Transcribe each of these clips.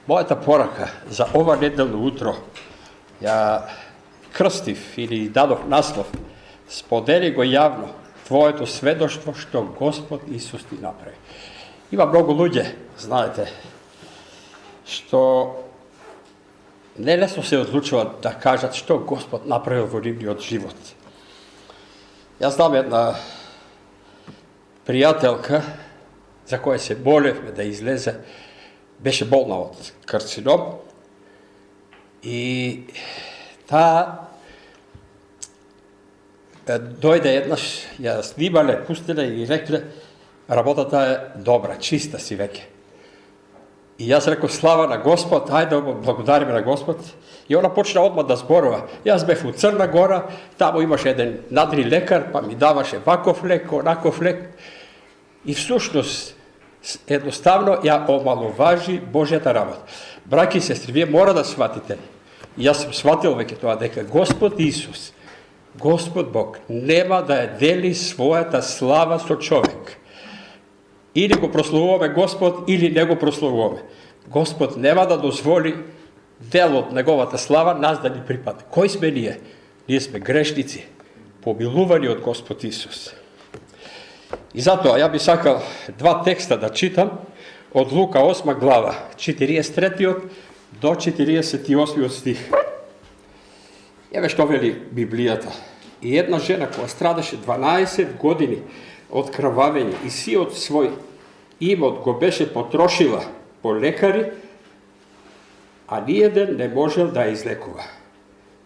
Моята порака за ова неделно утро ја крстив или дадов наслов сподели го јавно твоето сведоштво што Господ Исус ти направи. Има многу луѓе, знаете, што нелесно се одлучуваат да кажат што Господ направил во нивниот живот. Јас знам една пријателка за која се молевме да излезе, беше болна од карцином и таа дојде еднаш, ја снимале, пустиле и рекле работата е добра, чиста си веќе. И јас реков слава на Господ, ајде да благодариме на Господ. И она почна одма да зборува. Јас бев у Црна Гора, таму имаше еден надри лекар, па ми даваше ваков лек, онаков лек. И всушност, едноставно ја омаловажи Божјата работа. Браќи и сестри, вие мора да сватите. И јас сум сватил веќе тоа дека Господ Исус, Господ Бог, нема да ја дели својата слава со човек. Или го прославуваме Господ, или не го прославуваме. Господ нема да дозволи дел од неговата слава нас да ни припадне. Кои сме ние? Ние сме грешници, помилувани од Господ Исус. И затоа ја би сакал два текста да читам од Лука 8 глава, 43 до 48 стих. Еве што вели Библијата. И една жена која страдаше 12 години од крвавење и сиот свој имот го беше потрошила по лекари, а ниеден не можел да ја излекува.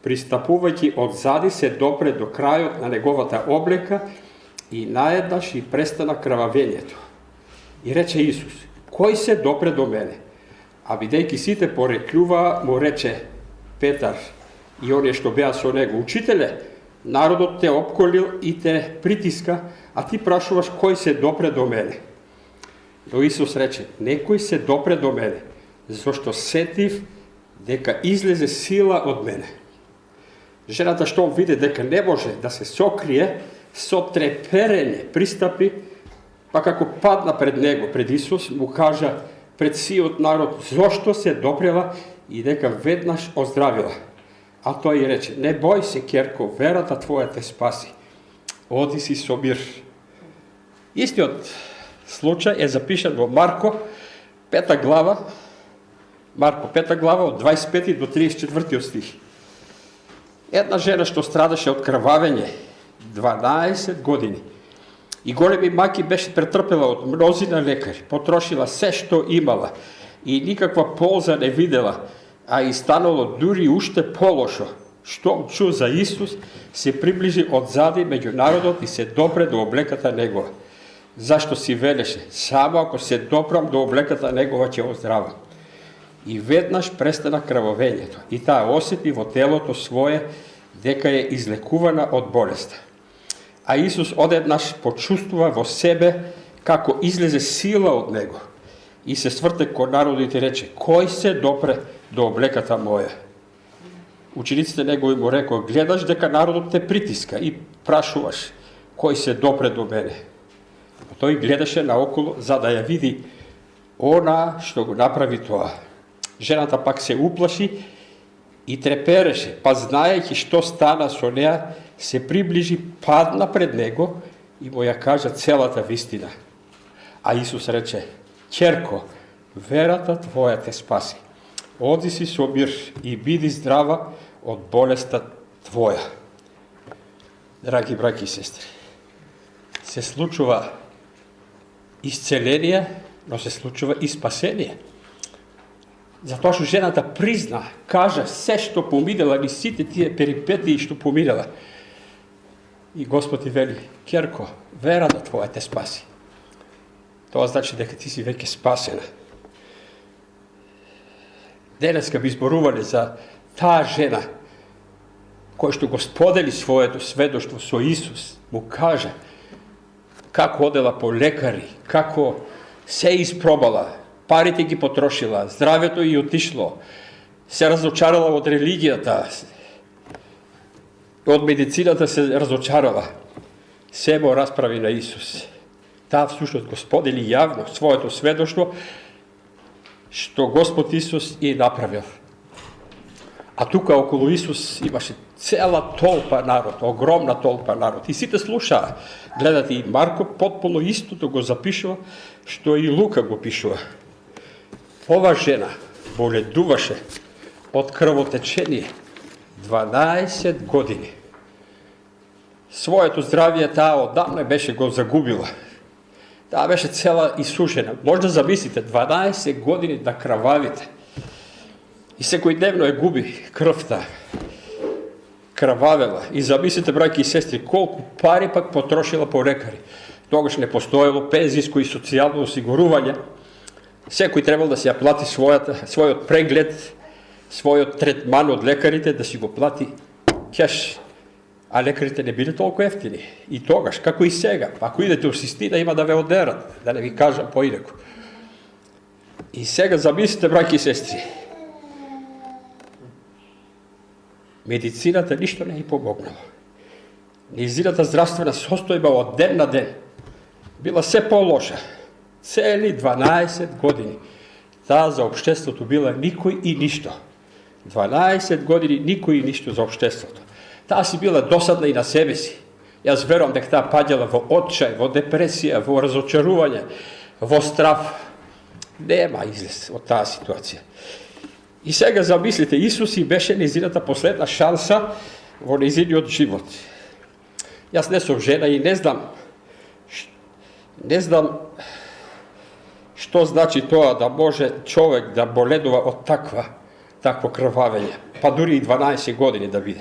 Пристапувајќи одзади се допре до крајот на неговата облека и наеднаш и престана крвавењето. И рече Исус, кој се допре до мене? А бидејќи сите пореклюваа, му рече Петар и оние што беа со него, учителе, народот те опколил и те притиска, а ти прашуваш кој се допре до мене. Но Исус рече, некој се допре до мене, зашто сетив дека излезе сила од мене. Жената што види дека не може да се сокрие, со треперење пристапи, па како падна пред него, пред Исус, му кажа пред сиот народ зошто се допрела и дека веднаш оздравила. А тој рече, не бој се, ќерко, верата твоја те спаси. Оди си со мир. Истиот случај е запишан во Марко 5 глава, од 25 до 34 стих. Една жена што страдаше од крвавење 12 години и големи маки беше претрпела од мнозина лекари, потрошила се што имала и никаква полза не видела, а и станало дури уште полошо. Штом чу за Исус, се приближи одзади меѓу народот и се допре до облеката негова. Зашто си велеше, само ако се допрам до облеката негова ќе оздравам. И веднаш престана крвавењето и таа осети во телото свое дека е излекувана од болеста. А Исус одеднаш почувствува во себе како излезе сила од него и се сврте кон народот и рече, кој се допре до облеката моја? Учениците негови му рекоа, гледаш дека народот те притиска и прашуваш, кој се допре до мене? Тој гледаше наоколу за да ја види она што го направи тоа. Жената пак се уплаши и трепереше, па знаејќи што стана со неа, се приближи, падна пред него и му ја кажа целата вистина. А Исус рече, ќерко, верата твоја те спаси. Оди си со мир и биди здрава од болеста твоја. Драги браќи и сестри, се случува исцеление, но се случува и спасение. Затоа што жената призна, кажа се што поминала, ни сите тие перипетии што поминала. И Господ ти вели, ќерко, верата твоја те спаси. Тоа значи дека ти си веќе спасена. Денеска би зборувале за таа жена, која што го сподели своето сведоштво со Исус, му кажа како одела по лекари, како се испробала, парите ги потрошила, здравето и отишло, се разочарала од религијата, од медицината се разочарала. Се му расправи на Исус. Таа всушност го сподели јавно своето сведоштво što Господ Исус и направил. А тука около Исус имаше цела толпа народ, огромна толпа народ. И сите слушаа, гледате, и Марко потpuno истото го запишува, што и Лука го пишува. Ова жена боледуваше од крвотечение 12 години. Своето здравие таа одамна беше го загубила. Таа беше цела исушена. Може да замислите, 12 години да крававите. И секојдневно ја губи крвта. Крававела. И замислите, браќи и сестри, колку пари пак потрошила по лекари. Тогаш не постоело пензijsko и социјално осигурување. Секој требал да си ја плати својот преглед, својот третман од лекарите, да си го плати кеш. А лекарите не биле толку ефтини. И тогаш, како и сега. Ако идете у Систина, има да ве одерат, да не ви кажам поинаку. И сега замислите, браќи и сестри, медицината ништо не е помогнало. Низината здравствена состојба од ден на ден била се по-лоша. Цели 12 години. Таа за општеството била никој и ништо. 12 години никој и ништо за општеството. Таа си била досадна и на себе си. Јас верувам дека таа паѓала во отчај, во депресија, во разочарување, во страв. Нема излез од таа ситуација. И сега замислите, Исус и беше незината последна шанса во незиниот живот. Јас не сум жена и не знам што значи тоа да може човек да боледува од такво крвавење, па дури и 12 години да биде.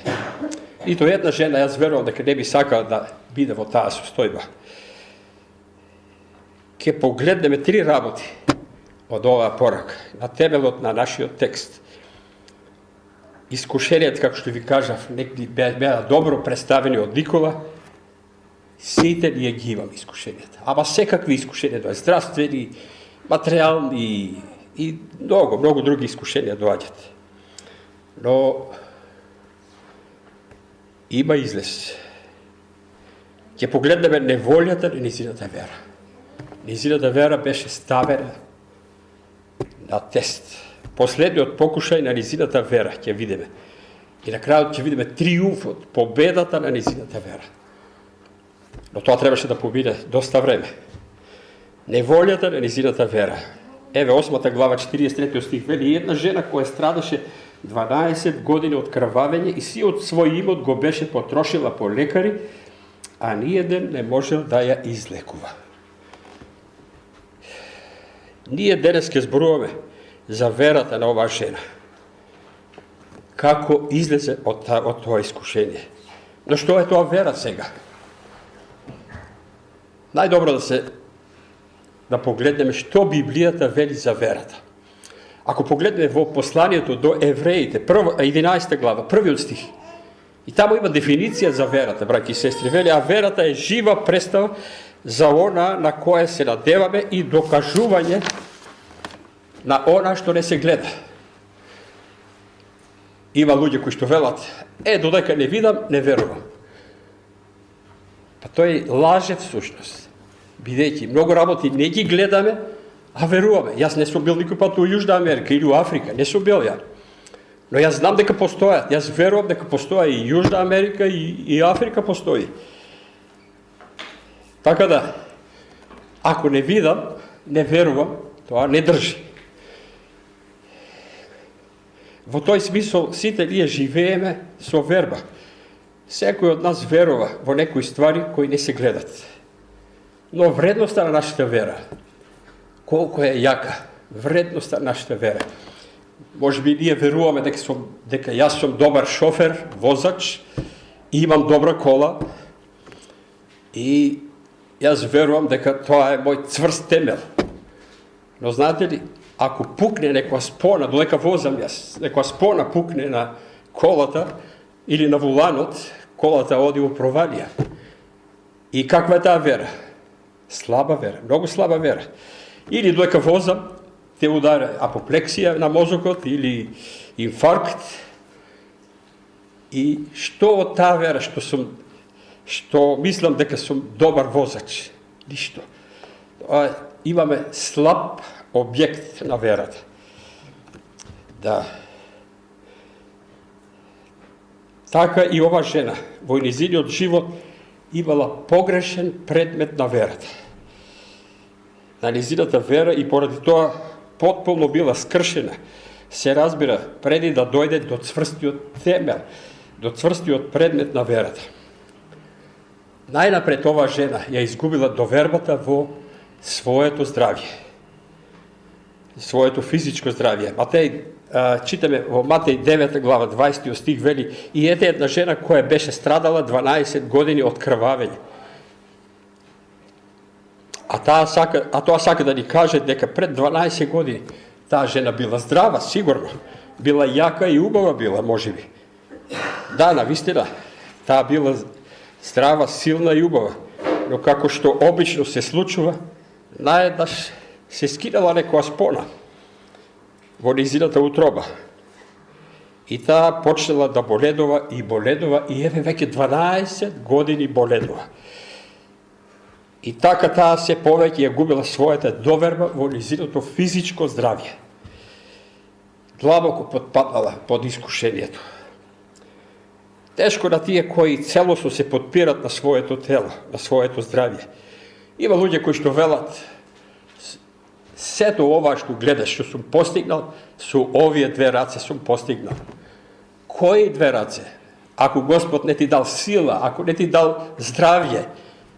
Нито една жена, јас верувам дека не би сакала да биде во таа состојба. Ке погледнеме 3 работи од оваа порака, на темелот на нашиот текст. Искушенијата, како што ви кажав, беа добро представени од Никола. Сите ние ги имаме искушенијата. Ама секакви искушенија доаѓаат, здравствени, материјални и многу други искушенија доаѓаат. Но има излез. Ќе погледнеме неволјата на низината вера. Низината вера беше ставена на тест. Последниот покушај на низината вера ќе видиме. И на крајот ќе видиме триумфот, победата на низината вера. Но тоа требаше да помине доста време. Неволјата на низината вера. Еве 8 глава 43 стих вели, една жена која страдаше 12 години од крвавење и сиот свој имот го беше потрошила по лекари, а ниеден не можел да ја излекува. Ние денес ке зборуваме за верата на оваа жена. Како излезе од тоа искушение. Но што е тоа вера сега? Најдобро да погледнеме што Библијата вели за верата. Ако погледнеме во посланието до евреите, 11 глава, првиот стих, и таму има дефиниција за верата, браќи и сестри, вели, а верата е жива представа за она на кое се надеваме и докажување на она што не се гледа. Има луѓе кои што велат, додека не видам, не верувам. Па тој лаже всушност. Бидејќи многу работи не ги гледаме, а веруваме. Јас не сум бил никој пат у Јужна Америка или у Африка, не сум бил ја. Но јас знам дека постојат, јас верувам дека постоја и Јужна Америка и Африка постои. Така да, ако не видам, не верувам, тоа не држи. Во тој смисол, сите ние живееме со верба. Секој од нас верува во некои ствари кои не се гледат. Но вредноста на нашата вера, колко е јака, вредноста на нашата вера. Може би ние веруваме дека јас сум добар шофер, возач, и имам добра кола, и јас верувам дека тоа е мој цврст темел. Но знаете ли, ако пукне некоја спона, додека возам јас, некоја спона пукне на колата или на вуланот, колата оди во провалија. И каква е таа вера? Слаба вера, многу слаба вера. Или додека возам, те ударе апоплексија на мозокот или инфаркт. И што од таа вера што мислам дека сум добар возач? Ништо. Имаме слаб објект на верата. Да. Така и ова жена во незиниот живот имала погрешен предмет на верата. На незината вера и поради тоа потполно била скршена, се разбира, преди да дојде до цврстиот темел, до цврстиот предмет на верата. Најнапред ова жена ја изгубила довербата во своето здравје, своето физичко здравје. Читаме во Матеј 9 глава 20 стих вели: и ете една жена која беше страдала 12 години од крвавење. А тоа сака да ни каже дека пред 12 години таа жена била здрава, сигурно. Била јака и убава била, можеби. Да, навистина, таа била здрава, силна и убава. Но како што обично се случува, наеднаш се скинала некоја спона во низината утроба. И таа почнала да боледува и еве веќе 12 години боледува. И така таа се повеќе ја губила својата доверба во низиното физичко здравје. Длабоко потпаднала под искушението. Тешко на тие кои целосно се подпират на своето тело, на своето здравје. Има луѓе кои што велат: сето ова што гледаш, што сум постигнал, со овие две раце сум постигнал. Кои две раце? Ако Господ не ти дал сила, ако не ти дал здравје,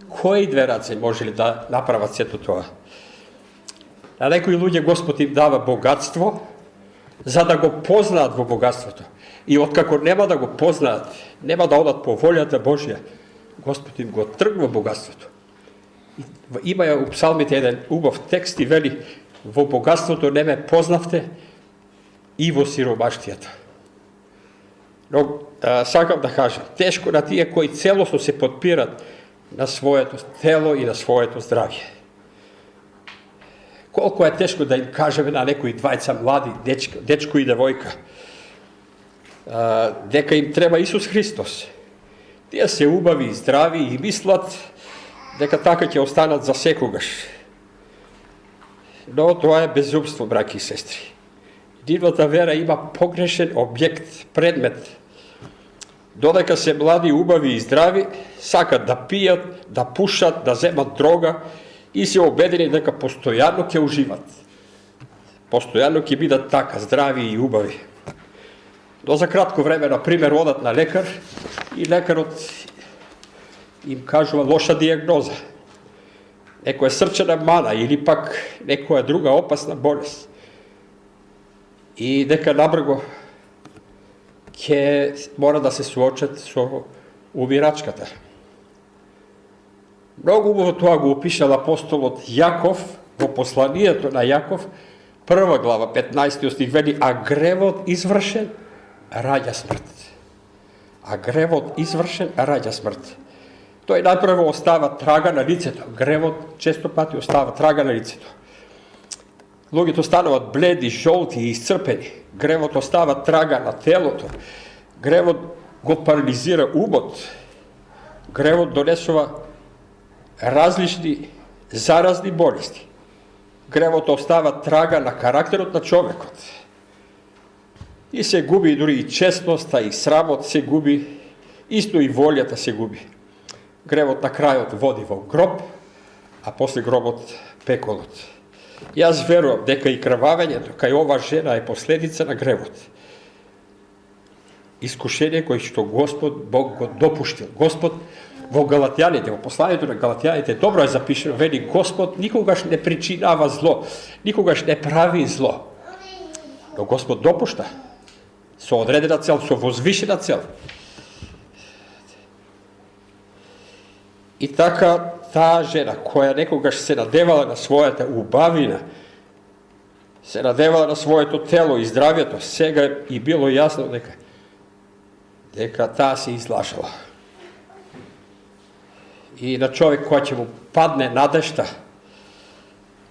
кои две раце може ли да направат сето тоа? На некои луѓе Господ им дава богатство, за да го познаат во богатството. И откако нема да го познаат, нема да одат по волјата Божја, Господ им го тргва богатството. Има у псалмите еден убав текст и вели: во богатството не ме познавте и во сиромаштијата. Но сакам да кажам, тешко на тие кои целосно се подпират на своето тело и на своето здравје. Колко е тешко да им кажеме на некои двајца млади, дечко и девојка, дека им треба Исус Христос. Тие се убави и здрави и мислат дека така ќе останат за секогаш. Но тоа е безумство, браќи и сестри. Нивната вера има погрешен објект, предмет. Додека се млади, убави и здрави, сакат да пијат, да пушат, да земат дрога и се убедени дека постојано ќе уживат. Постојано ќе бидат така, здрави и убави. Но за кратко време, например, одат на лекар и лекарот им кажува лоша диагноза. Некоја срчана мана или пак некоја друга опасна болест. И дека набрго ќе мора да се суочат со умирачката. Многу убаво тоа го опишал апостолот Јаков во посланието на Јаков, 1 глава, 15 стих вели: а гревот извршен раѓа смрт. А гревот извршен раѓа смрт. Тој најпрво остава трага на лицето. Гревот често пати остава трага на лицето. Луѓето стануваат бледи, жолти и исцрпени. Гревот остава трага на телото. Гревот го парализира умот. Гревот донесува различни заразни болести. Гревот остава трага на карактерот на човекот. И се губи дури и честноста, и срамот се губи, исто и волјата се губи. Гревот на крајот води во гроб, а после гробот пеколот. Јас верувам дека и крвавењето кај ова жена е последица на гревот. Искушение кој што Господ Бог го допуштил. Господ во Галатјаните, во посланието на Галатјаните добро е запишено, вели: Господ никогаш не причинава зло, никогаш не прави зло. Но Господ допушта со одредена цел, со возвишена цел. И така таа жена која некогаш се надевала на својата убавина, се надевала на своето тело и здравјето, сега и било јасно дека таа се излажала. И на човек кој ќе му падне надежта,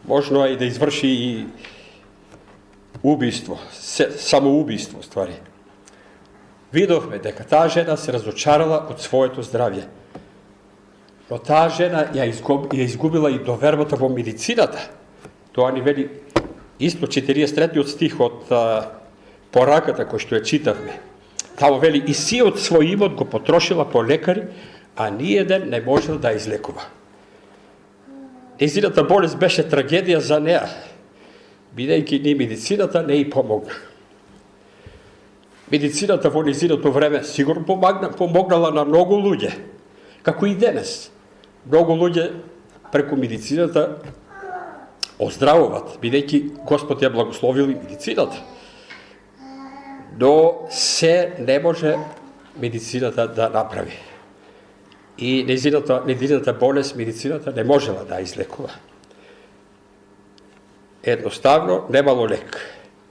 можно е и да изврши и убиство, самоубиство, ствари. Видовме дека таа жена се разочарала од своето здравје. Но таа жена ја изгубила и довербата во медицината. Тоа ни вели исто 43 стих од пораката кој што ја читавме. Тамо вели, и сиот свој имот го потрошила по лекари, а ниеден не можел да излекува. Нејзината болест беше трагедија за неа, бидејќи ни медицината не и помогна. Медицината во нејзиното време сигурно помогнала на многу луѓе, како и денес. Многу луѓе преку медицината оздравуват, бидејќи Господ ја благословил и медицината. Но се не може медицината да направи. И нејзината болест медицината не можела да излекува. Едноставно немало лек.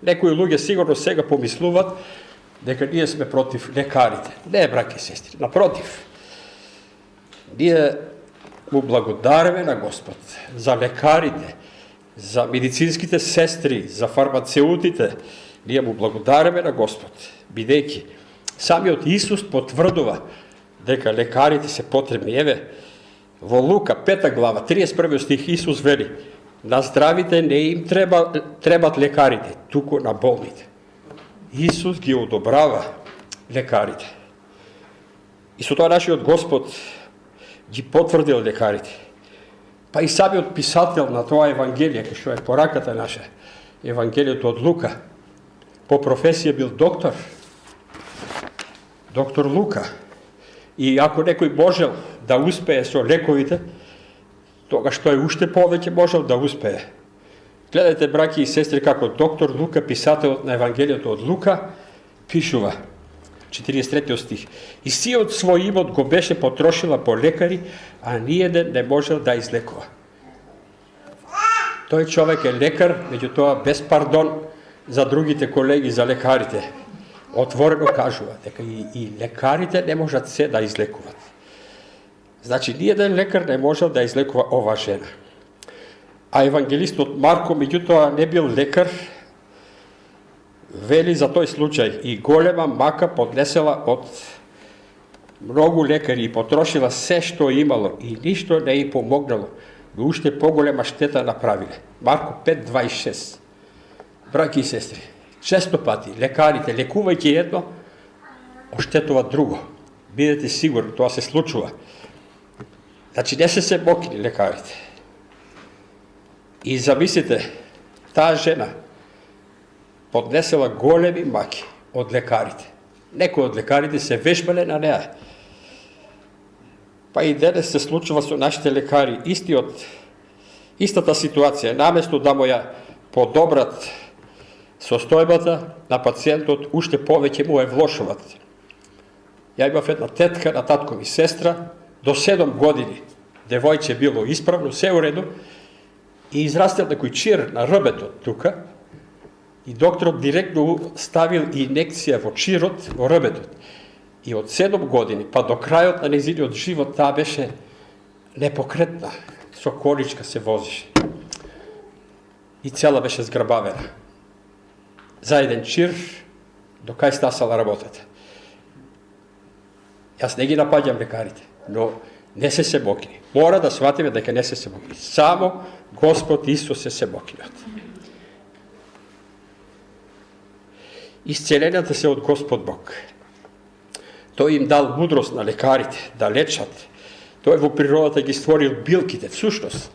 Некои луѓе сигурно сега помислуваат дека ние сме против лекарите. Не, браќи и сестри, напротив. Ние му благодариме на Господ за лекарите, за медицинските сестри, за фармацеутите. Ние му благодариме на Господ, бидејќи самиот Исус потврдува дека лекарите се потребни. Еве, во Лука 5 глава, 31 стих, Исус вели: на здравите не им требат лекарите, туку на болните. Исус ги одобрава лекарите. И со тоа нашиот Господ ги потврдил лекарите. Па и самиот писател на тоа Евангелие, што е пораката наша, Евангелието од Лука, по професија бил доктор Лука. И ако некој можел да успее со лековите, тогаш тој уште повеќе можел да успее. Гледайте, браќи и сестри, како доктор Лука, писателот на Евангелието од Лука, пишува, 43 стих: и сиот свој имот го беше потрошила по лекари, а ниеден не можел да излекува. Тој човек е лекар, меѓутоа без пардон за другите колеги, за лекарите. Отворено кажува дека и лекарите не можат се да излекуват. Значи, ниеден лекар не можел да излекува оваа жена. А евангелистот Марко, меѓутоа, не бил лекар, вели за тој случај: и голема мака поднесела од многу лекари и потрошила се што имало и ништо не и помогнало, но уште поголема штета направиле. Марко 5:26. Браќи и сестри, често пати лекарите, лекувајќи едно, оштетуваат друго. Бидете сигурни, тоа се случува. Значи, не се себокини лекарите. И замислите, таа жена поднесела големи маки од лекарите. Некои од лекарите се вежбале на неа. Па и денес се случува со нашите лекари истата ситуација. Наместо да му ја подобрат состојбата на пациентот, уште повеќе му е влошуват. Ја имав една тетка на татко ми сестра, до 7 години девојче било исправно, се уредо, и израстел некој чир на рбетот тука, и докторот директно ставил инекција во чирот, во рбетот. И од 7 години, па до крајот на нејзиниот живот, таа беше непокретна, со количка се возише. И цела беше зграбавена. За еден чир, до кај стасала работата. Јас не ги напаѓам лекарите, но не се себокини. Мора да сватиме дека не се себокини. Само Господ Исус се себокинат. Исцелената се од Господ Бог. Тој им дал мудрост на лекарите да лечат. Тој во природата ги створил билките. Всушност,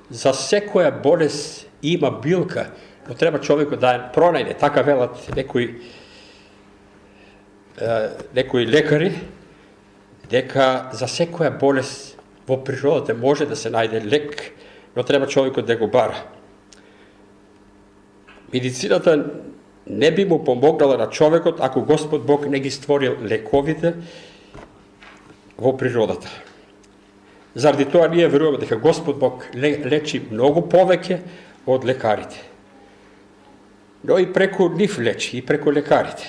за секоја болест има билка, но треба човекот да ја пронајде. Така велат некои лекари, дека за секоја болест во природата може да се најде лек, но треба човекот да го бара. Медицината не би му помогнала на човекот ако Господ Бог не ги створил лековите во природата. Заради тоа ние веруваме дека Господ Бог лечи многу повеќе од лекарите. Но и преку нив лечи, и преку лекарите.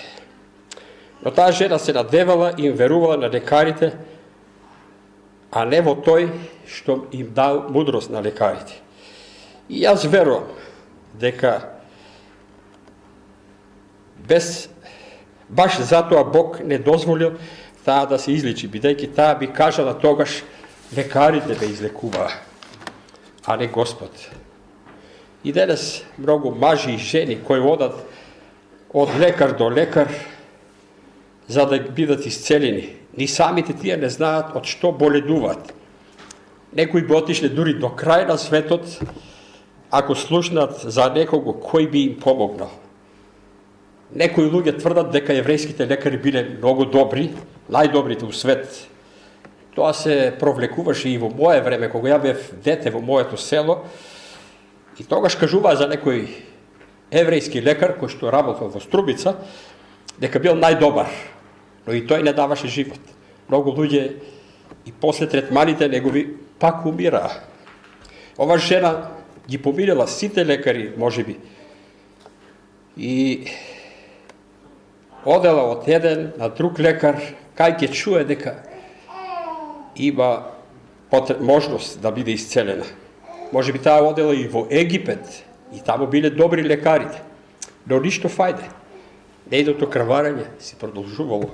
Но таа жена се надевала и им верувала на лекарите, а не во тој што им дал мудрост на лекарите. И јас верувам дека баш затоа Бог не дозволил таа да се излечи, бидејќи таа би кажала тогаш лекарите бе излекуваа, а не Господ. И денес многу мажи и жени кои одат од лекар до лекар, за да бидат исцелени. Ни самите тие не знаат од што боледуваат. Некои би отишле дури до крај на светот, ако слушнат за некого кој би им помогнал. Некои луѓе тврдат дека еврејските лекари биле многу добри, најдобрите у свет. Тоа се провлекуваше и во мое време, кога ја бев дете во моето село, и тогаш кажуваа за некој еврејски лекар кој што работел во Струбица, дека бил најдобар, но и тој не даваше живот. Многу луѓе и после третманите негови пак умираа. Ова жена ги помирила сите лекари, можеби, и одела од еден на друг лекар, кај ќе чуе дека има можност да биде исцелена. Можеби таа одела и во Египет, и таму биле добри лекарите, но ништо фајде. Нејното крварење си продолжувало.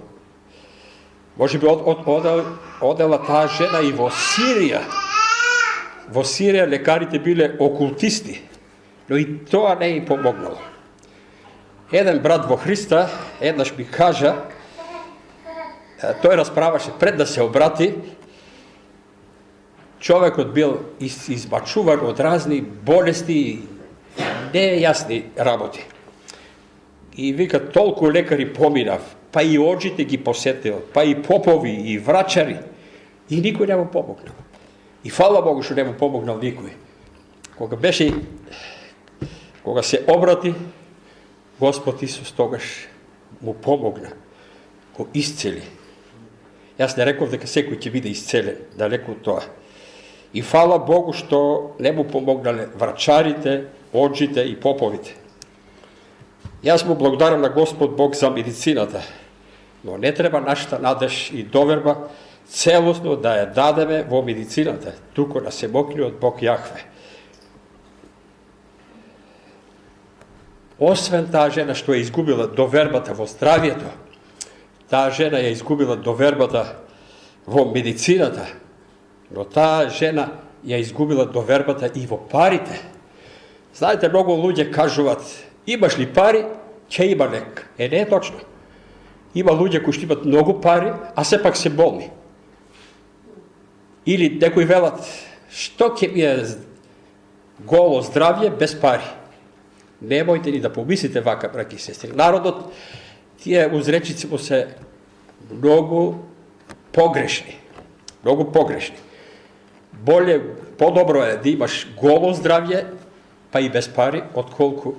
Можеби одела таа жена и во Сирија. Во Сирија лекарите биле окултисти, но и тоа не им помогнало. Еден брат во Христа еднаш ми кажа, тој расправаше пред да се обрати, човекот бил избачуван од разни болести и нејасни работи. И вика, толку лекари поминав, па и оджите ги посетил, па и попови, и врачари, и никој не му помогнал. И фала Богу што не му помогнал никој. Кога се обрати, Господ Исус тогаш му помогна, го исцели. Јас не реков дека секој ќе биде исцелен, далеку од тоа. И фала Богу што не му помогнале врачарите, оджите и поповите. Јас му благодарам на Господ Бог за медицината, но не треба нашата надеж и доверба целосно да ја дадеме во медицината, туку на семокниот Бог Јахве. Освен таа жена што ја изгубила довербата во здравието, таа жена ја изгубила довербата во медицината, но таа жена ја изгубила довербата и во парите. Знаете, многу луѓе кажуваат, имаш ли пари, ќе има лек. Не е точно. Има луѓе кои што имат многу пари, а сепак се болни. Или некои велат, што ќе ми е голо здравје без пари? Немојте ни да помислите вака, браќи и сестри. Народот, тие узречици му се многу погрешни. Многу погрешни. Подобро е да имаш голо здравје, па и без пари, отколку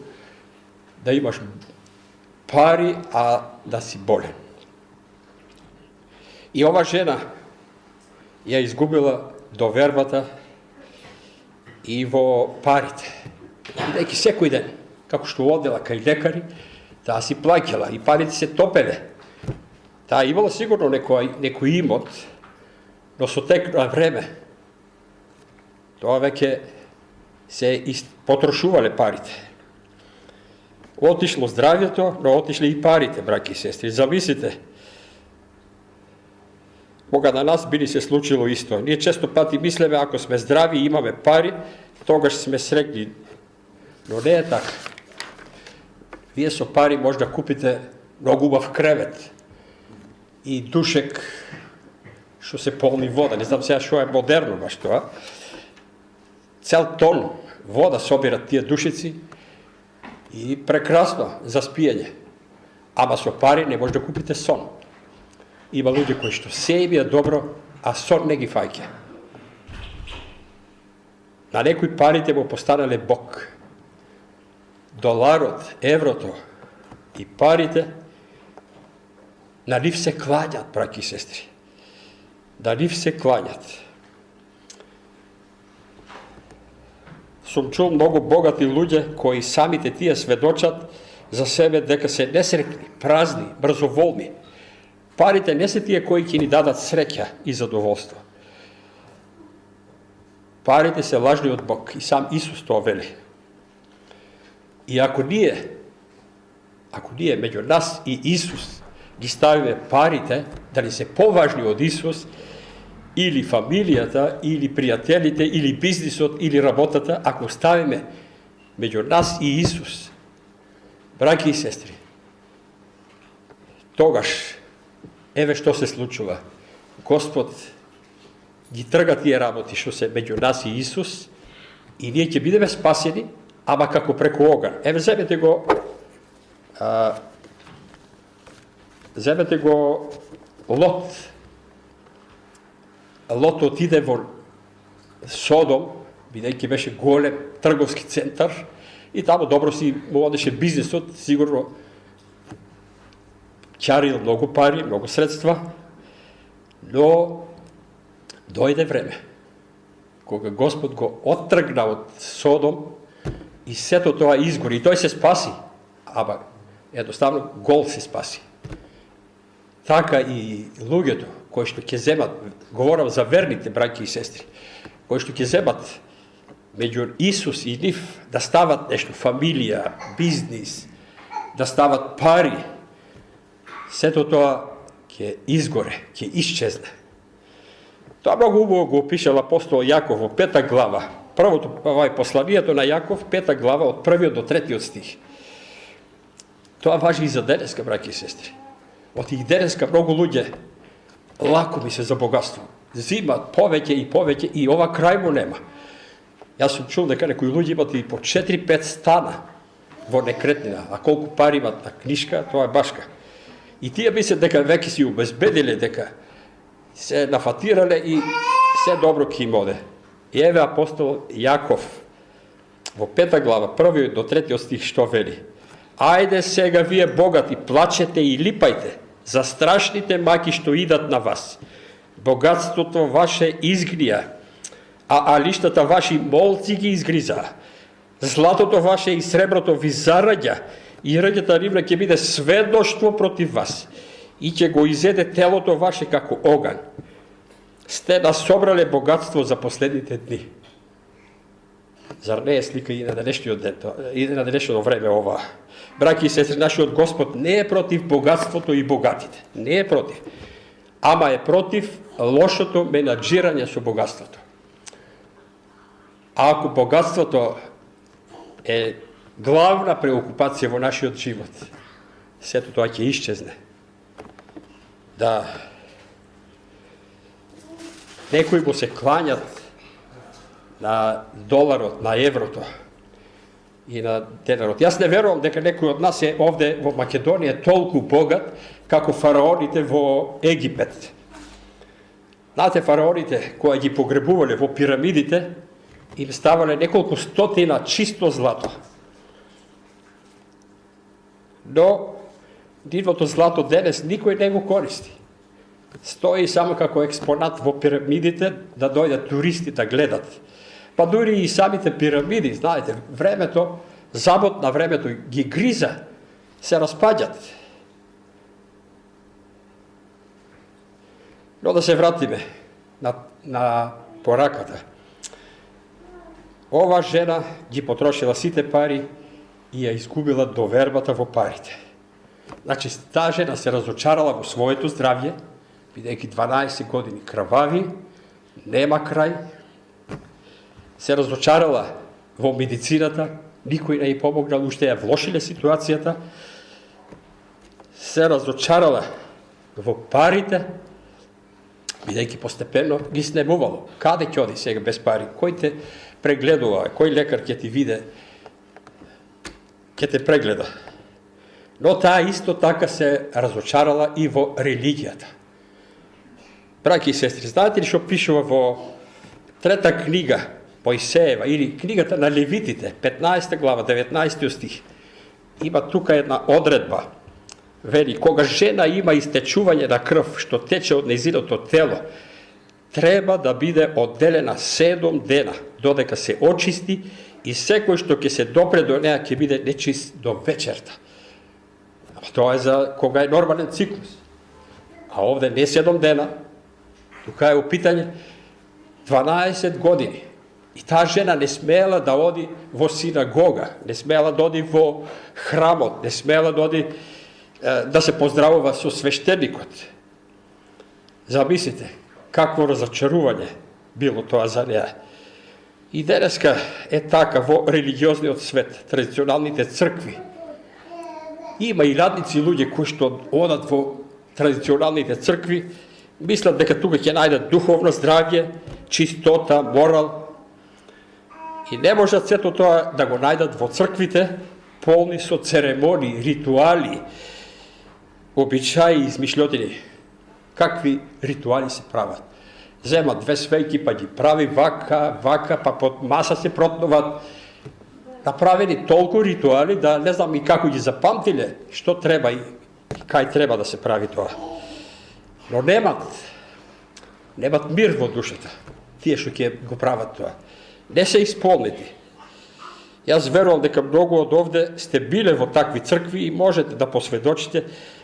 да имаш пари, а да си болен. И ова жена ја изгубила довербата и во парите. Бидејќи секој ден, како што одела кај лекари, таа си плаќала и парите се топеле. Таа имала сигурно некој имот, но со тек на време, тоа веќе се потрошувале парите. Отишло здравјето, но отишле и парите, браќи и сестри. Замислите, кога на нас би ни се случило исто. Ние често пати мислеме, ако сме здрави и имаме пари, тогаш сме среќни. Но не е така. Вие со пари може да купите многу убав кревет и душек што се полни вода. Не знам сега што е модерно баш тоа. Цел тон вода собират тие душици и прекрасно за спиење. Ама со пари не може да купите сон. Има луѓе кои што се им е добро, а сон не ги фаќа. На некои парите му постанале Бог. Доларот, еврото и парите на нив се клањат, браќи и сестри. На нив се клањат. Сум чул многу богати луѓе кои самите тие сведочат за себе дека се несреќни, празни, брзоволни. Парите не се тие кои ќе ни дадат среќа и задоволство. Парите се лажни од Бог и сам Исус тоа вели. И ако ние меѓу нас и Исус ги ставиме парите, дали се поважни од Исус, или фамилијата, или пријателите, или бизнисот, или работата, ако ставиме меѓу нас и Исус, браќи и сестри, тогаш, еве што се случува. Господ ги трга тие работи што се меѓу нас и Исус и ние ќе бидеме спасени, ама како преку оган. Еве земете го Лот. Лот отиде во Содом, бидејќи беше голем трговски центар и таму добро си му одеше бизнисот, сигурно ќарил многу пари, многу средства, но дојде време кога Господ го оттргна од Содом и сето тоа изгори и тој се спаси, ама едноставно гол се спаси. Така и луѓето кои што ќе земат, говорам за верните браќи и сестри, кои што ќе земат меѓу Исус и нив да стават нешто, фамилија, бизнис, да стават пари, сето тоа ќе изгоре, ќе исчезне. Тоа многу убаво го опишал апостол Јаков во 5 глава. Првото, посланието на Јаков, 5 глава, од 1 до 3 стих. Тоа важи и за денеска, браќи и сестри. Од и денеска многу луѓе лако ми се за богатство. Зимат повеќе и ова крај му нема. Јас сум чул дека некои луѓе имат и по 4-5 стана во некретнина, а колку пари имат на книшка, тоа е башка. И тие мислат дека веќе си обезбедиле, дека се нафатирале и се добро ќе им оде. И еве апостол Јаков во 5 глава, 1 до 3 стих што вели: Ајде сега вие богати, плачете и липајте за страшните маки што идат на вас. Богатството ваше изгрија, а алиштата ваши молци ги изгризаа. Златото ваше и среброто ви зараѓа и ръѓата нивна ќе биде сведоштво против вас и ќе го изеде телото ваше како оган. Сте насобрале богатство за последните дни. Зар не е слика и на денешното време ова? Браќи и сестри, нашиот Господ не е против богатството и богатите. Не е против. Ама е против лошото менаџирање со богатството. А ако богатството е главна преокупација во нашиот живот, сето тоа ќе исчезне. Да. Некои му се клањат на доларот, на еврото и на денарот. Јас не верувам дека некој од нас е овде во Македонија толку богат како фараоните во Египет. Знаете, фараоните кои ги погребувале во пирамидите, им ставале неколку стотина чисто злато. Но нивното злато денес никој не го користи. Стои само како експонат во пирамидите да дојдат туристи да гледат. Па дури и самите пирамиди, знаете, времето, забот на времето ги гриза, се распаѓат. Но да се вратиме на пораката. Ова жена ги потрошила сите пари и ја изгубила довербата во парите. Значи, таа жена се разочарала во своето здравје, бидејќи 12 години крвави, нема крај, се разочарала во медицината, никој не ја помогнал, уште ја влошиле ситуацијата, се разочарала во парите, бидејќи постепено ги снемувало. Каде ќе оди сега без пари? Кој те прегледува? Кој лекар ќе ти виде? Ќе те прегледа? Но таа исто така се разочарала и во религијата. Браќи и сестри, знаете ли што пишува во 3 книга Мојсеева или книгата на Левитите, 15 глава, 19 стих? Има тука една одредба. Вели, кога жена има истечување на крв што тече од нејзиното тело, треба да биде одделена 7 дена, додека се очисти и секој што ќе се допре до неа ќе биде нечист до вечерта. Тоа е за кога е нормален циклус. А овде не 7 дена, тука е у питање 12 години. И таа жена не смеела да оди во синагога, не смеела да оди во храмот, не смеела да оди да се поздравува со свештеникот. Замислите, какво разочарување било тоа за неа. И денеска е така во религиозниот свет, традиционалните цркви. Има и радници луѓе кои што одат во традиционалните цркви, мислат дека тука ќе најдат духовно здравје, чистота, морал. И не можат сето тоа да го најдат во црквите, полни со церемонии, ритуали, обичаи и измишлјотини. Какви ритуали се прават? Земат две свејки, па ги прави вака, па под маса се протнуват. Направени толку ритуали да не знам и како ги запамтиле, што треба и кај треба да се прави тоа. Но немат мир во душата, тие што ќе го прават тоа. Не се исполнети. Јас верувам дека многу од овде сте биле во такви цркви и можете да посведочите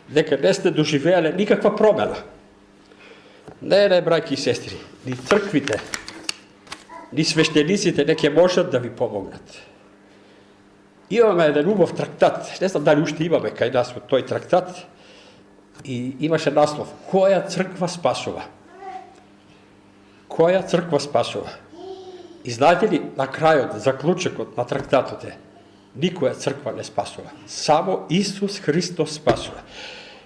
дека не сте доживеале никаква промена. Не, браќи и сестри, ни црквите, ни свештениците не ќе можат да ви помогнат. Имаме еден убав трактат, не знам дали уште имаме кај нас од тој трактат, и имаше наслов "Која црква спасува?" Која црква спасува? И знаете ли, на крајот, заклучокот на трактатот е: никоја црква не спасува, само Исус Христос спасува.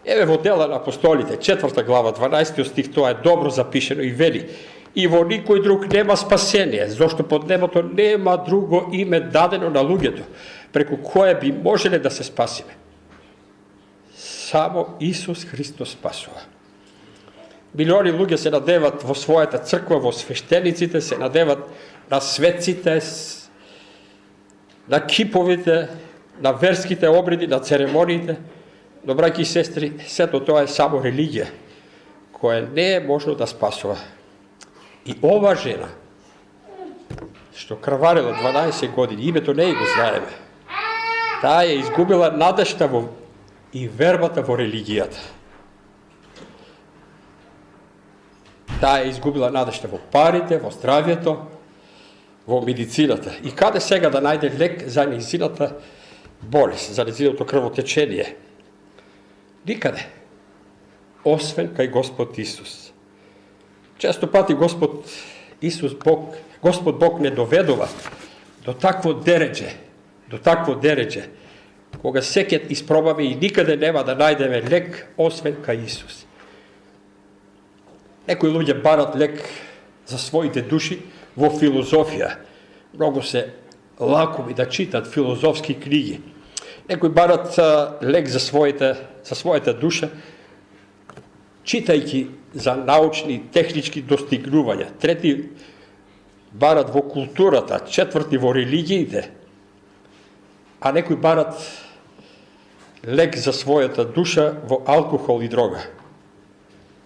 Еве во Дела на апостолите, 4 глава, 12 стих, тоа е добро запишено и вели: и во никој друг нема спасение, зашто под небото нема друго име дадено на луѓето, преку кое би можеле да се спасиме. Само Исус Христос спасува. Милиони луѓе се надеват во својата црква, во свештениците, се надеват на светците, на киповите, на верските обреди, на церемониите, но, браќи и сестри, сето тоа е само религија, која не е можно да спасува. И ова жена, што крварила 12 години, името не го знаеме, таа е изгубила надежта и вербата во религијата. Таа е изгубила надежта во парите, во здравјето, во медицината. И каде сега да најде лек за нејзината болест, за нејзиното крвотечение? Никаде. Освен кај Господ Исус. Често пати Господ Бог не доведува до такво дереđе, кога се ќе испробаме и никаде нема да најдеме лек, освен кај Исус. Некои луѓе барат лек за своите души во филозофија. Многу се лакоми да читат филозофски книги. Некои барат лек за својата душа, читајќи за научни, технички достигнувања. Трети барат во културата, четврти во религиите, а некои барат лек за својата душа во алкохол и дрога.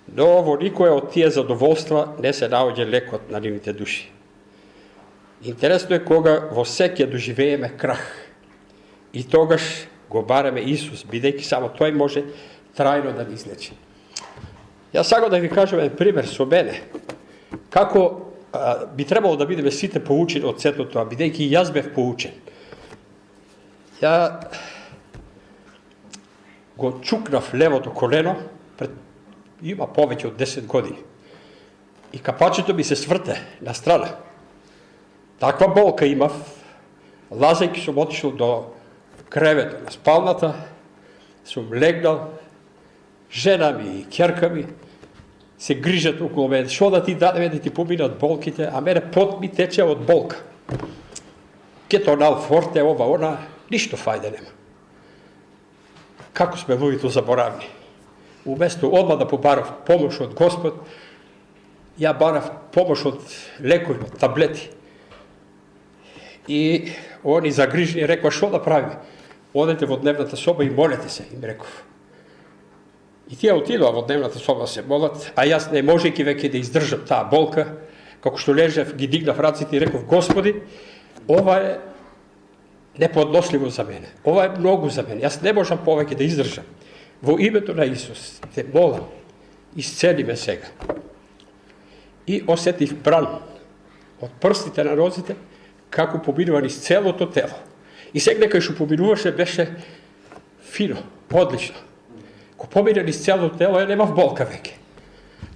Но во никоја од тие задоволства не се наоѓа лекот на нивните души. Интересно е кога во се ќе доживееме крах. И тогаш го бараме Исус, бидејќи само тој може трајно да ни излечи. Јас сакам да ви кажам еден пример со мене. Како би требало да бидеме сите поучени од сето тоа, бидејќи јас бев поучен. Ја го чукнав левото колено, има повеќе од 10 години. И капачето ми се сврте на страна. Таква болка имав, лазајќи сум отишол до креветот на спалната, сум легнал, жена ми и ќерка ми се грижат околу мене. Шо да ти дадеме да ти поминат болките, а мене пот ми тече од болка. Кетонал форте, ова, она, ништо фајде нема. Како сме луѓето заборавни. Уместо одма да побарав помош од Господ, ја барав помош од лекови, од таблети. И они загрижени рекоа: шо да правиме? Одете во дневната соба и молете се, им реков. И тие отидоа во дневната соба се молат, а јас не можејќи веќе да издржам таа болка, како што лежев, ги дигнав раците и реков: Господи, ова е неподносливо за мене. Ова е многу за мене. Јас не можам повеќе да издржам. Во името на Исус те молам, исцели ме сега. И осетив бран од прстите на розите, како поминува низ целото тело. И сега кај што поминуваше беше фино, одлично. Ко помине низ целото тело, немав болка веќе.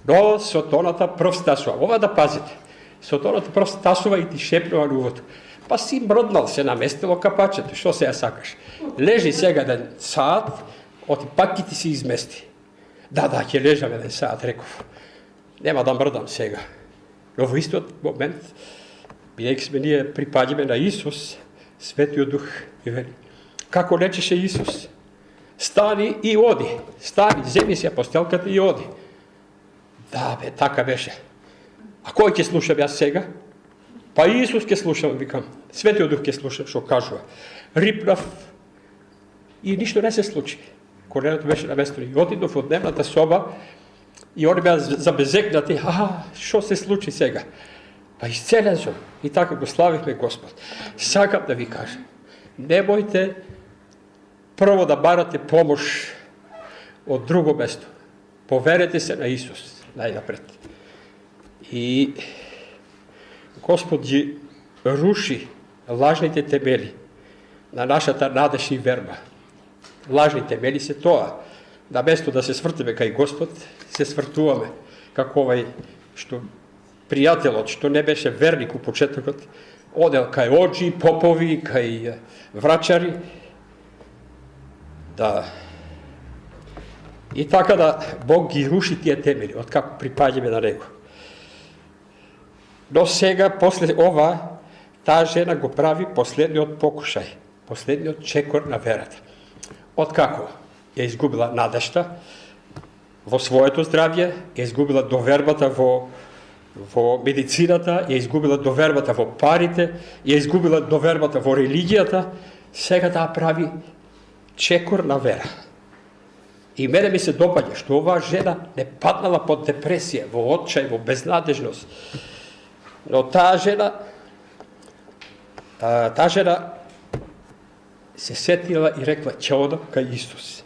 Но сотоната прв стасува. Ова да пазите. Сотоната прв стасува и ти шепнува на увото: Pa si mrdnal se namestilo kapačето, što se ja sakaš? Leži сега jedan sat, pак ti si izmesti. Da, ќе ležam jedan sat, rekов. Нема да мрдам сега. Но во истиот момент, бидејќи сме ние припаѓаме на Исус, Светиот Дух ми вели, како речеше Исус, стани и оди. Стани, земи се постелката и оди. Да, бе, така беше. А кој ќе слушам јас сега? Па Исус ќе слушам, викам. Светиот Дух ќе слушам, што кажува. Рипнав и ништо не се случи. Коленото беше на место. И отидов од дневната соба и они беа забезекнати. Што се случи сега? Па исцелен сум. И така го славихме Господ. Сакам да ви кажам, немојте прво да барате помош од друго место. Поверете се на Исус најнапред. И Господ ги руши лажните темели на нашата надеж и верба. Лажни темели се тоа. На место да се свртиме кај Господ, се свртуваме како овај што пријателот, што не беше верник у почетокот, одел кај оџи, попови, кај врачари. Да. И така да Бог ги руши тие темели, од како припаѓаме на Него. Но сега, после ова, таа жена го прави последниот покушај, последниот чекор на верата. Откако ја изгубила надежта во своето здравје, ја изгубила довербата во медицината, ја изгубила довербата во парите, ја изгубила довербата во религијата, сега таа прави чекор на вера. И мене ми се допаѓа што оваа жена не паднала под депресија, во отчај, во безнадежност. Но таа жена се сетила и рекла, ќе одам кај Исус.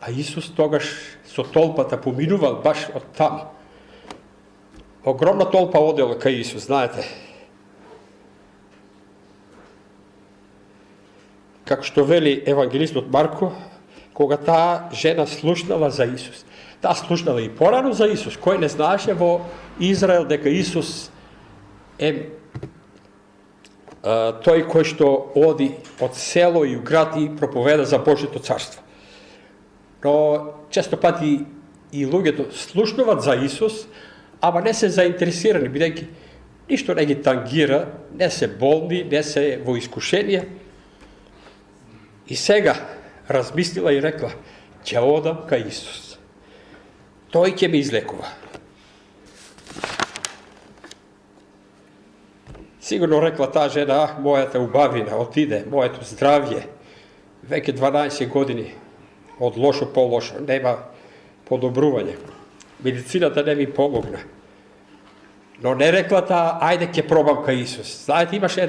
А Исус тогаш со толпата поминувал баш од таму. Огромна толпа одела кај Исус, знаете. Како што вели евангелистот Марко, кога таа жена слушнала за Исус. Таа слушнала и порано за Исус. Кој не знаеше во Израел дека Исус е тој кој што оди од село и град и проповеда за Божјето царство. Но често пати и луѓето слушнуваат за Исус, ама не се заинтересирани, бидејќи ништо не ги тангира, не се болни, не се во искушение. И сега размислила и рекла, ќе одам кај Исус. Тој ќе ме излекува. Сигурно рекла таа жена, мојата убавина отиде, моето здравје, веќе 12 години, од лошо по лошо, нема подобрување. Медицината не ми помогна. Но не рекла таа, ајде ќе пробам кај Исус. Знаете, имаше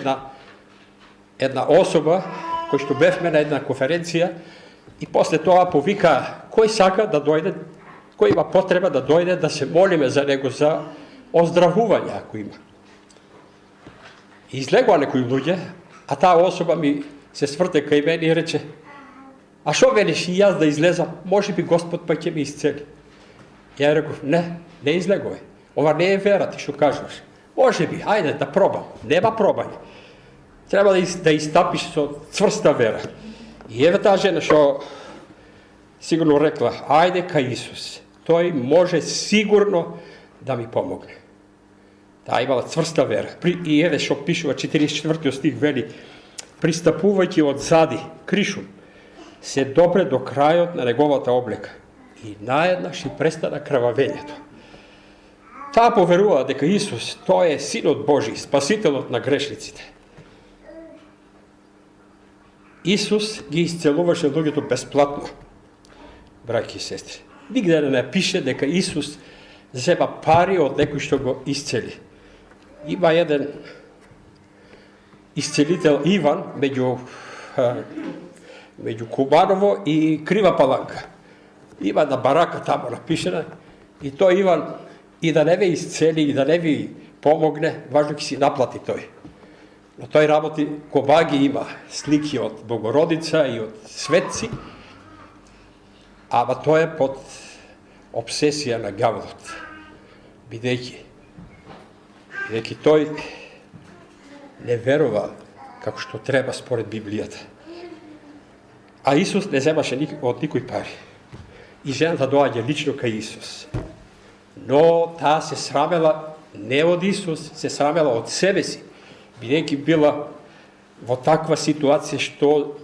една особа, кој што бевме на една конференција, и после тоа повика, кој сака да дојде, кој има потреба да дојде, да се молиме за него, за оздравување, ако има. И излегува некои луѓе, а таа особа ми се сврте кај мене и рече, а шо велиш и јас да излезам, може би Господ па ќе ми исцели. Ја реков, не излегувај. Ова не е вера, ти што кажуваш. Може би, ајде да пробам. Нема пробање. Треба да истапиш со цврста вера. И еве таа жена што сигурно рекла, ајде кај Исус. Тој може сигурно да ми помогне. Таа имала цврста вера. И еве што пишува 44 стих вели, пристапувајќи од зади, кришум, се допре до крајот на неговата облека и наеднаш и престана крвавењето. Таа поверува дека Исус, тој е Синот Божи, спасителот на грешниците. Исус ги исцелуваше луѓето бесплатно, браќи и сестри. Нигде не пише дека Исус зема пари од некој што го исцели. Има еден исцелител Иван меѓу Кубаново и Крива Паланка. Има една барака тамо напишена и тој Иван и да не ве исцели и да не ви помогне, важно ќе си наплати тој. Но тој работи, кобаги има слики од Богородица и од светци, ама тој е под обсесија на ѓаволот. Бидејќи тој не верува како што треба според Библијата. А Исус не земаше од никој пари. И жената доаѓа лично кај Исус. Но таа се срамела не од Исус, се срамела од себе си, бидејќи била во таква ситуација што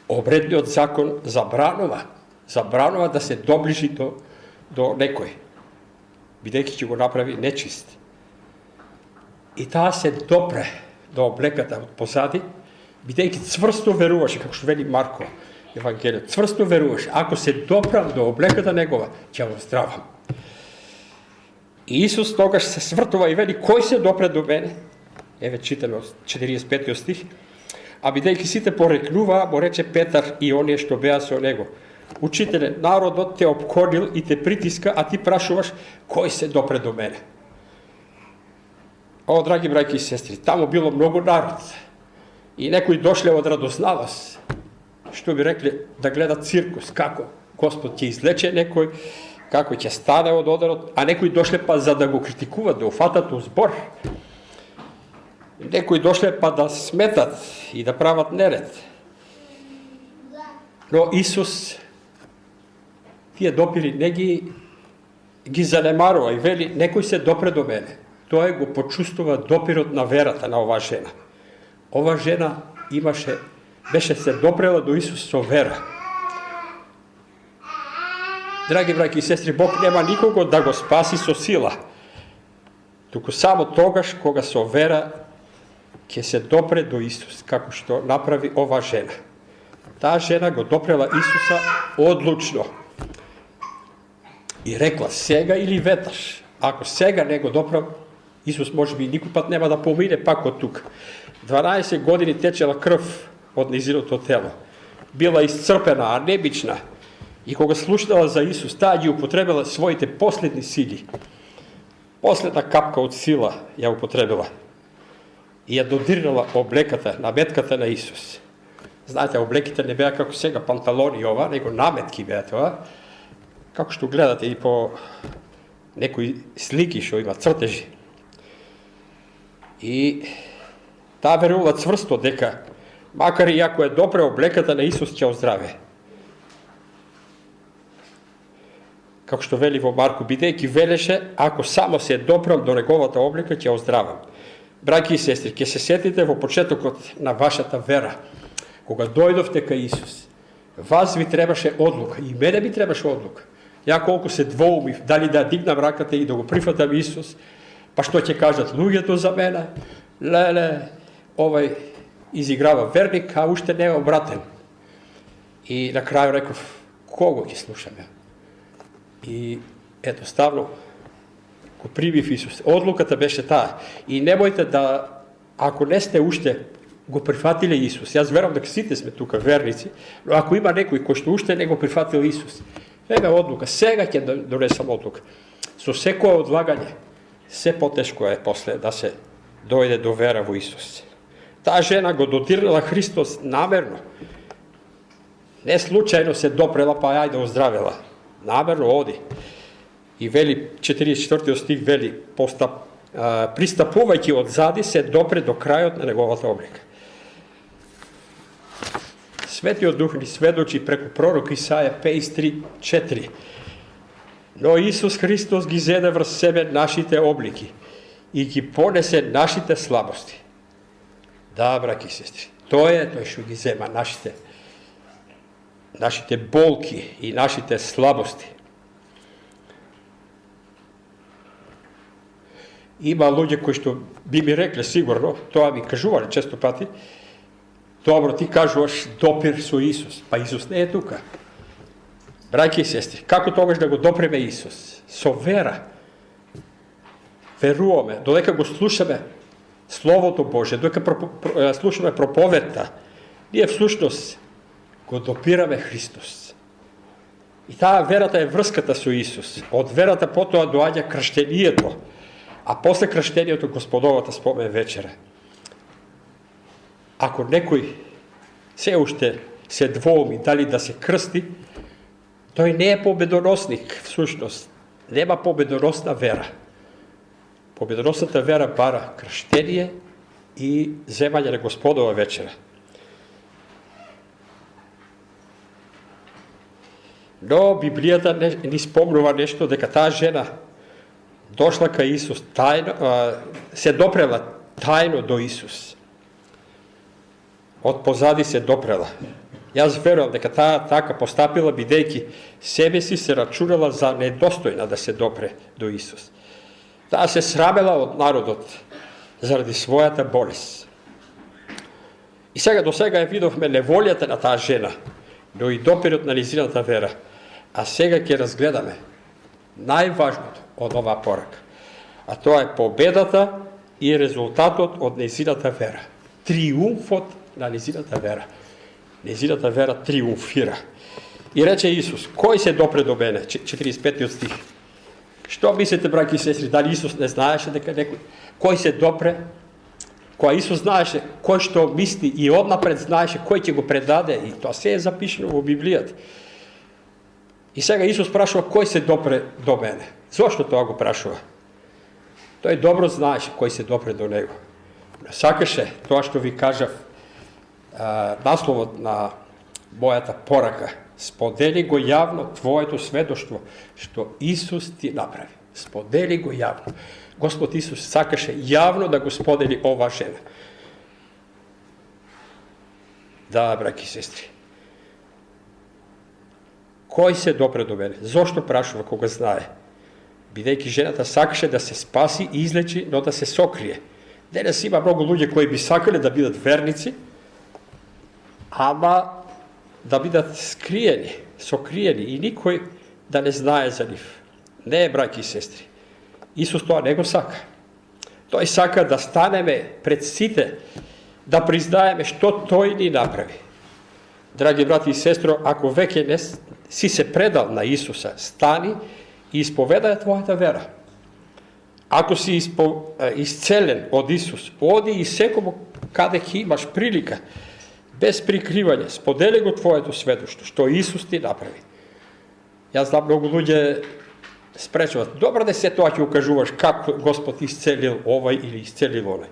обредниот закон забранува да се доближи до некој, бидејќи ќе го направи нечист. И таа се допре до облеката од позади, бидејќи цврсто веруваше, како што вели Марко Евангелијот, цврсто веруваше, ако се допрам до облеката негова, ќе го здравам. И Исус тогаш се свртува и вели, кој се допре до мене? Еве читаме 45 стих. А бидејќи сите порекнуваа, му рече Петар и оние што беа со него: Учителе, народот те обкорил и те притиска, а ти прашуваш кој се допре до мене. О, драги браќи и сестри, таму било многу народ. И некои дошле од радознавост, што би рекле да гледат циркус, како Господ ќе излече некој, како ќе стане од ударот, а некои дошле па за да го критикуват, да уфатат у збор. Некои дошле па да сметат и да прават неред. Но Исус тие допири не ги занемарува и вели, некој се допре до мене. Тој го почувствува допирот на верата на оваа жена. Ова жена беше се допрела до Исус со вера. Драги браќи и сестри, Бог нема никого да го спаси со сила, туку само тогаш кога со вера ќе се допре до Исус, како што направи ова жена. Таа жена го допрела Исуса одлучно и рекла, сега или веташ. Ако сега не го допрам, Исус може би никој пат нема да помине пак од тук. 12 години течела крв од низиното тело. Била исцрпена, анемична. И кога слушнала за Исус, таа ги употребила своите последни сили. Последна капка од сила ја употребила. И ја додирнала облеката, наметката на Исус. Знаете, облеките не беа како сега панталони ова, него наметки беа тоа. Како што гледате и по некои слики што има цртежи. И таа верувала цврсто дека, макар и ако е добре облеката на Исус ќе оздраве. Како што вели во Марко, бидејќи велеше, ако само се допрам до неговата облека, ќе оздравам. Браќи и сестри, ќе се сетите во почетокот на вашата вера, кога дојдовте кај Исус. Вас ви требаше одлука, и мене ми требаше одлука. Ја колку се двоумив, дали да дигнам раката и да го прифатам Исус, па што ќе кажат луѓето за мене? Леле, овај изиграва верник, а уште не е обратен. И на крај реков, кого ќе слушаме? И едноставно го примив Исус. Одлуката беше таа. И немојте да, ако не сте уште го прифатиле Исус, јас верам дека сите сме тука верници, но ако има некој кој што уште не го прифатил Исус, еме одлука, сега ќе донесам одлука. Со секое одлагање, се потешко е после да се дојде до вера во Исус. Таа жена го дотирнала Христос намерно. Не случајно се допрела, па ајде оздравела. Намерно оди. И вели, 44 стих вели, пристапувајќи од зади, се допре до крајот на неговата облека. Светиот Дух ни сведочи преку пророк Исаја 53:4. Но Исус Христос ги зеде врз себе нашите облики и ги понесе нашите слабости. Да, браќи и сестри, тој е тој што ги зема нашите болки и нашите слабости. Има луѓе кои што би ми рекле сигурно, тоа ми кажувале често пати, добро, ти кажуваш допир со Исус, па Исус не е тука. Браќи и сестри, како тогаш да го допреме Исус? Со вера. Веруваме, додека го слушаме Словото Божие, додека слушаме проповедта, ние всушност го допираме Христос. И таа верата е врската со Исус. Од верата потоа доаѓа крштението, а после крштението Господовата спомен вечера. Ако некој се уште се двоуми дали да се крсти, тој не е победоносник, всушност. Нема победоносна вера. Победоносната вера бара крштение и земање на Господова вечера. Но Библијата ни спомнува нешто, дека таа жена дошла кај Исус тајно, се допрела тајно до Исус. Од позади се допрела. Јас верувам дека таа така постапила, бидејќи себе си се рачунала за недостојна да се допре до Исус. Таа се срамела од народот заради својата болест. И сега до сега ја видовме неволјата на таа жена, но и допирот на незината вера. А сега ќе разгледаме најважното од оваа порака. А тоа е победата и резултатот од незината вера. Триумфот на незината вера. Незината вера триумфира. И рече Исус, кој се допре до мене? 45 стих. Што мислите, браќи и сестри, дали Исус не знаеше дека некој кој се допре? Кога Исус знаеше кој што мисли и однапред знаеше кој ќе го предаде, и тоа се е запишено во Библијата. И сега Исус прашува кој се допре до мене. Зошто тоа го прашува? Тој добро знаеше кој се допре до него. Сакаше тоа што ви кажав, насловот на мојата порака. Сподели го јавно твоето сведоштво што Исус ти направи. Сподели го јавно. Господ Исус сакаше јавно да го сподели ова жена. Да, браќи и сестри. Кој се допре до мене? Зошто прашува кога знае? Бидејќи жената сакаше да се спаси и излечи, но да се сокрие. Денес има многу луѓе кои би сакале да бидат верници, ама да бидат скриени, сокриени и никој да не знае за нив. Не, браќи и сестри. Исус тоа не го сака. Тој сака да станеме пред сите, да признаеме што тој ни направи. Драги брати и сестро, ако веќе не си се предал на Исуса, стани и исповедај твојата вера. Ако си исцелен од Исус, оди и секому каде ќе имаш прилика, без прикривање, сподели го твоето сведоштво, што Исус ти направи. Јас знам многу луѓе спречуват, добро да се тоа ќе укажуваш како Господ исцелил овој или исцелил оној.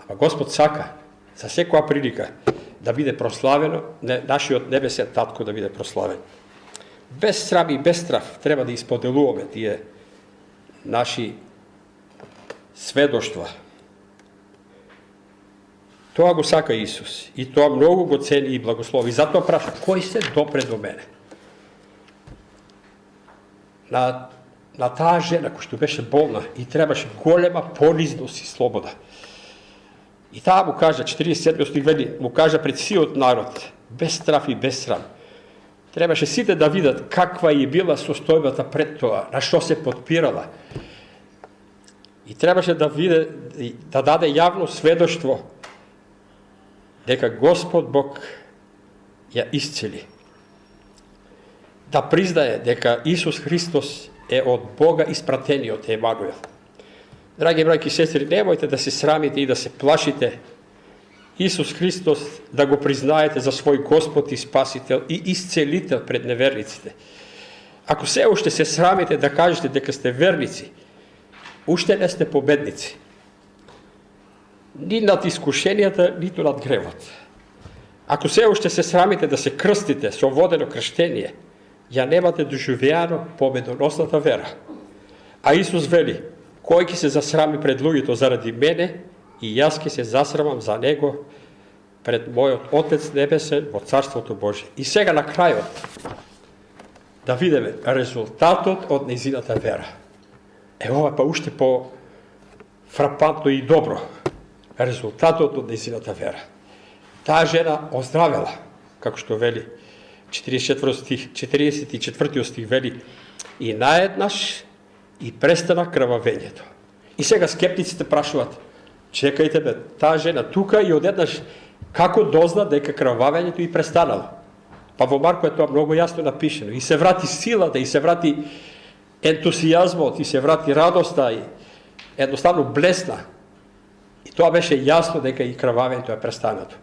Ама Господ сака за секоја прилика да биде прославено, нашиот небесен татко да биде прославен. Без срам и без страф треба да исподелуваме тие наши сведоштва. Тоа го сака Исус и тоа многу го цени и благослови. Затоа праша, кој се допре до мене? На таа жена која што беше болна и требаше голема понизност и слобода. И таа му кажа, 47 стих вели, му кажа пред сиот народ, без страф и без срам. Требаше сите да видат каква е била состојбата пред тоа, на што се подпирала. И требаше да виде, да даде јавно сведоштво дека Господ Бог ја исцели. Да признае дека Исус Христос е од Бога испратениот Емануел. Драги браќи и сестри, немојте да се срамите и да се плашите Исус Христос да го признаете за свој Господ и Спасител и исцелител пред неверниците. Ако се уште се срамите да кажете дека сте верници, уште не сте победници. Ни над искушенијата, ниту над гревот. Ако се уште се срамите да се крстите со водено крштение, ја немате доживеано победоносната вера. А Исус вели, кој ќе се засрами пред луѓето заради мене, и јас ќе се засрамам за него пред мојот Отец Небесен во Царството Божие. И сега на крајот да видиме резултатот од незината вера. Ова па уште по фрапантно и добро. Резултатот од незината вера. Таа жена оздравела, како што вели 44 стих вели, и наеднаш и престана крвавењето. И сега скептиците прашуваат, чекајте бе, таа жена тука и одеднаш како дозна дека крвавењето и престанало? Па во Марко е тоа многу јасно напишено. И се врати силата, и се врати ентусијазмот, и се врати радоста, и едноставно блесна. И тоа беше јасно дека и крвавењето е престанато.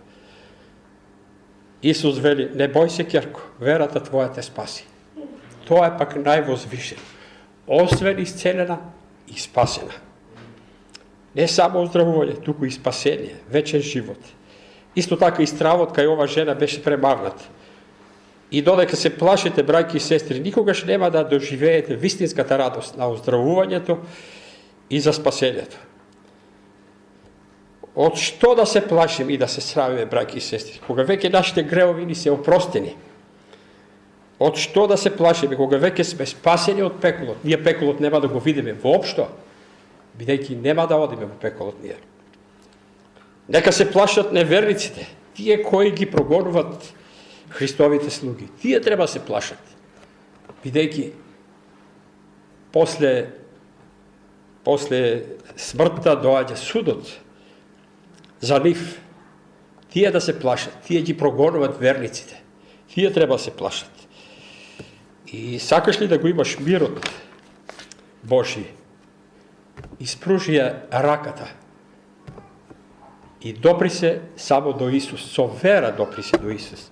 Исус вели, не бој се, ќерко, верата твоја те спаси. Тоа е пак највозвишено. Освен исцелена и спасена. Не само оздравување, туку и спасение, вечен живот. Исто така и стравот кај ова жена беше премагнат. И додека се плашите, браќи и сестри, никогаш нема да доживеете вистинската радост на оздравувањето и за спасението. Од што да се плашим и да се срамиме, браќи и сестри, кога веќе нашите гревови ни се опростени? Од што да се плашиме, кога веќе сме спасени од пеколот? Ние пеколот нема да го видиме воопшто, бидејќи нема да одиме во пеколот ние. Нека се плашат неверниците, тие кои ги прогонуват Христовите слуги. Тие треба да се плашат, бидејќи после смртта доаѓа судот за нив. Тие да се плашат, тие ги прогонуват верниците. Тие треба да се плашат. И сакаш ли да го имаш мирот Божи? Испружи ја раката и допри се само до Исус. Со вера допри се до Исус.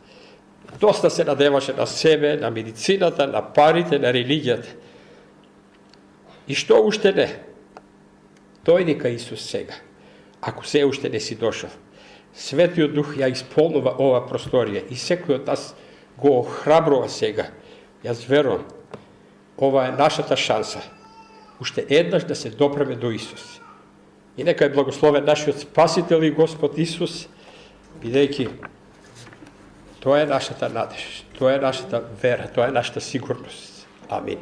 Доста се надеваше на себе, на медицината, на парите, на религијата. И што уште не? Дојди кај Исус сега. Ако се уште не си дошол. Светиот Дух ја исполнува ова просторија и секој од нас го охрабрува сега. Јас верувам, ова е нашата шанса. Уште еднаш да се допреме до Исус. И нека е благословен нашиот Спасител и Господ Исус, бидејќи тоа е нашата надеж, тоа е нашата вера, тоа е нашата сигурност. Амин.